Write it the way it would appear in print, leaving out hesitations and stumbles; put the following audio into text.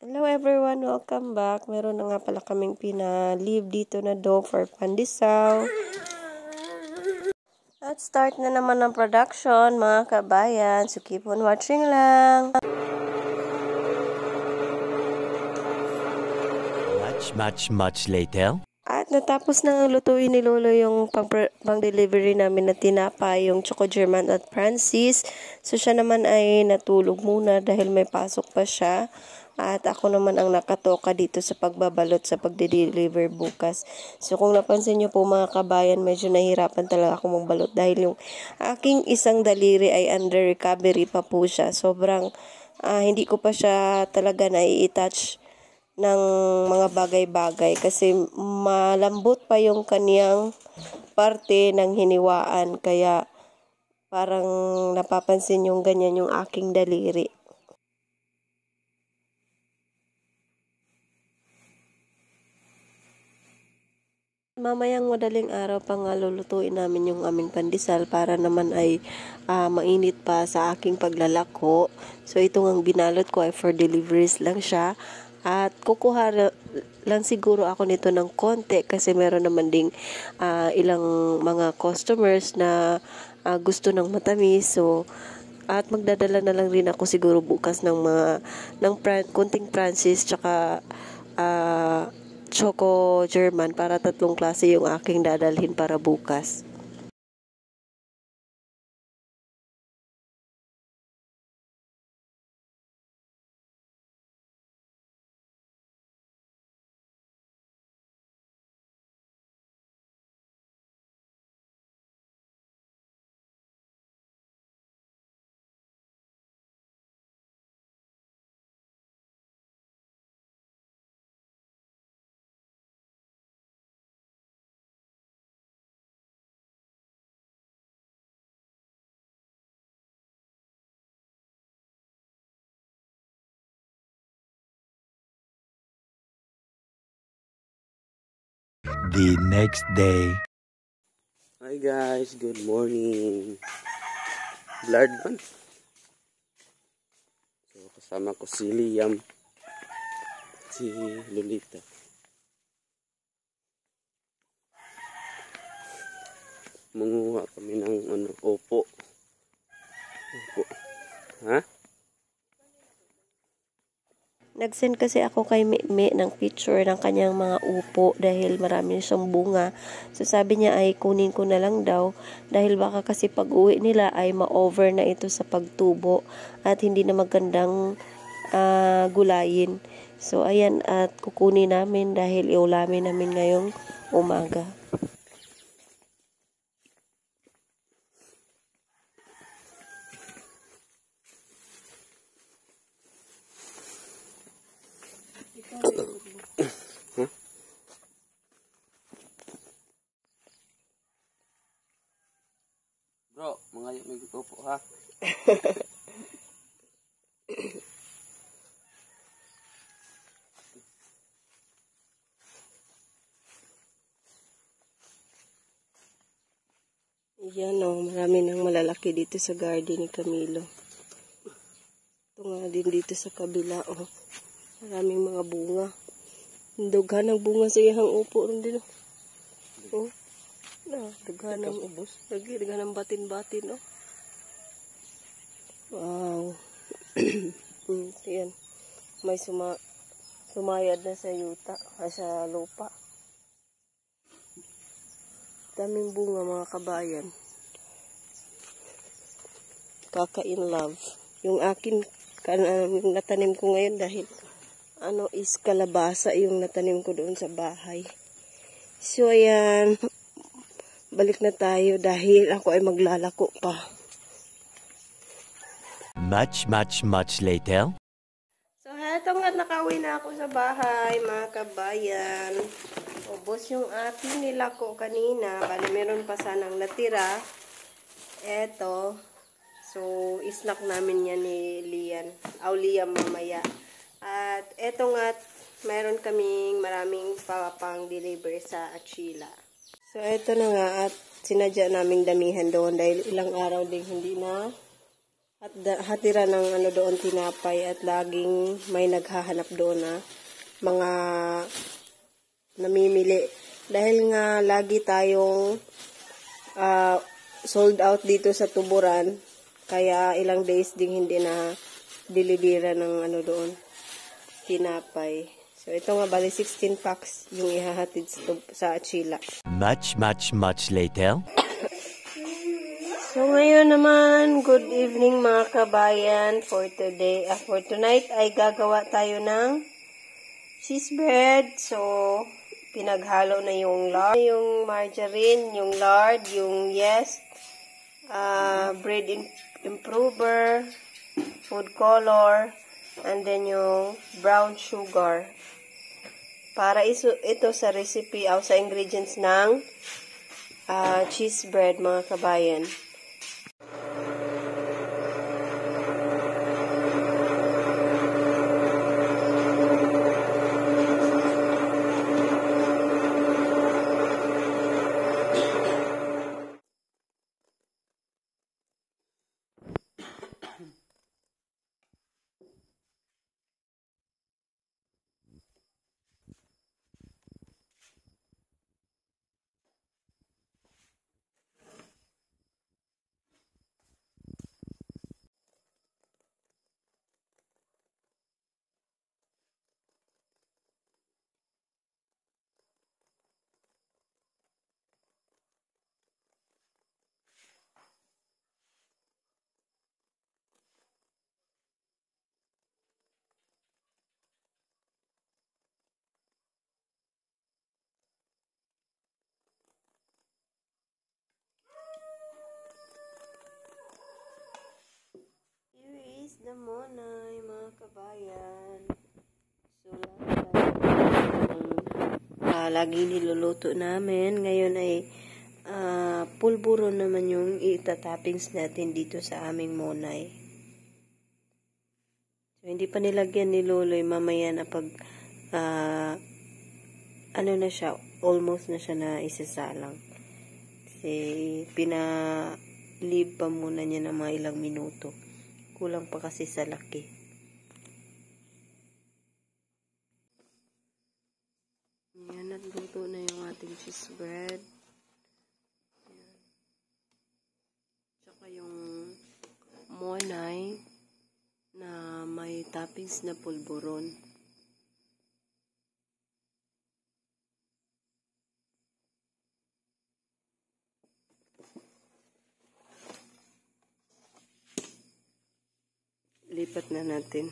Hello everyone, welcome back. Meron na nga pala kaming pina-leave dito na dough for pandisaw. At start na naman ang production mga kabayan. So keep on watching lang. Much later. At natapos na lutuin ni Lolo yung pang-delivery namin na tinapay, yung Choco German at Francis. So siya naman ay natulog muna dahil may pasok pa siya. At ako naman ang nakatoka dito sa pagbabalot sa pagde-deliver bukas. So kung napansin nyo po mga kabayan, medyo nahirapan talaga ako magbalot dahil yung aking isang daliri ay under recovery pa po siya. Sobrang hindi ko pa siya talaga nai-touch ng mga bagay-bagay kasi malambot pa yung kaniyang parte ng hiniwaan, kaya parang napapansin yung ganyan yung aking daliri. Mamayang madaling araw pa nga lulutuin namin yung aming pandesal para naman ay mainit pa sa aking paglalako. So itong ang binalot ko ay for deliveries lang siya. At kukuha lang siguro ako nito ng konti kasi meron naman ding ilang mga customers na gusto ng matamis. So, at magdadala na lang rin ako siguro bukas ng kunting Francis tsaka Choco German para 3 klase yung aking dadalhin para bukas. The next day. Hi guys, good morning. Blurred man. So kasama ko si Liam, si Lolita. Manguha kami ng opo. Ha? Nag-send kasi ako kay Meme ng picture ng kanyang mga upo dahil marami siyang bunga. So sabi niya ay kunin ko na lang daw dahil baka kasi pag uwi nila ay ma-over na ito sa pagtubo at hindi na magandang gulayin. So ayan, at kukunin namin dahil iulamin namin ngayong umaga. Bro, mga may opo ha. Yan o, marami nang malalaki dito sa garden ni Camilo. Ito nga din dito sa kabila o. Maraming mga bunga. Dughan ng bunga sa iyang upo rin din o. Oh. Dughan ng ubos. Dughan ng batin-batin o. Wow. Yan. May sumayad na sa yuta. Sa lupa. Daming bunga mga kabayan. Kaka-in love. Yung akin, yung natanim ko ngayon dahil is kalabasa yung natanim ko doon sa bahay. So ayan, balik na tayo dahil ako ay maglalako pa. Much later. So heto nga, nakauwi na ako sa bahay mga kabayan. Ubos yung ating nilako kanina. Bali meron pa sanang natira. Eto. So snack namin yan ni Liam mamaya. At eto nga, mayroon kaming maraming pang-deliver sa Achila. So eto na nga, at sinadya naming damihan doon dahil ilang araw din hindi na At hatira ng ano doon tinapay at laging may naghahanap doon na mga namimili. Dahil nga lagi tayong sold out dito sa Tuburan, kaya ilang days ding hindi na delivera ng ano doon, tinapay. So ito nga bali 16 packs yung ihahatid sa Achila. Much later. So ngayon naman, good evening mga kabayan. For tonight ay gagawa tayo ng cheese bread. So pinaghalo na yung lard, yung margarine, yung lard, yung yeast, bread improver, food color, and then yung brown sugar. Para ito sa recipe o sa ingredients ng cheese bread mga kabayan. The monay, mga kabayan. So, lagi niluluto namin. Ngayon ay pulburo naman yung itatoppings natin dito sa aming monay. So, hindi pa nilagyan ni Loloy. Mamaya na pag ano na siya, almost na siya na isasalang. Kasi pinalib pa muna niya ng mga ilang minuto. Kulang pa kasi sa laki. Ayan, nagluto na yung ating cheese bread. Ayan. Tsaka yung monay na may toppings na pulburon. Lipat na natin.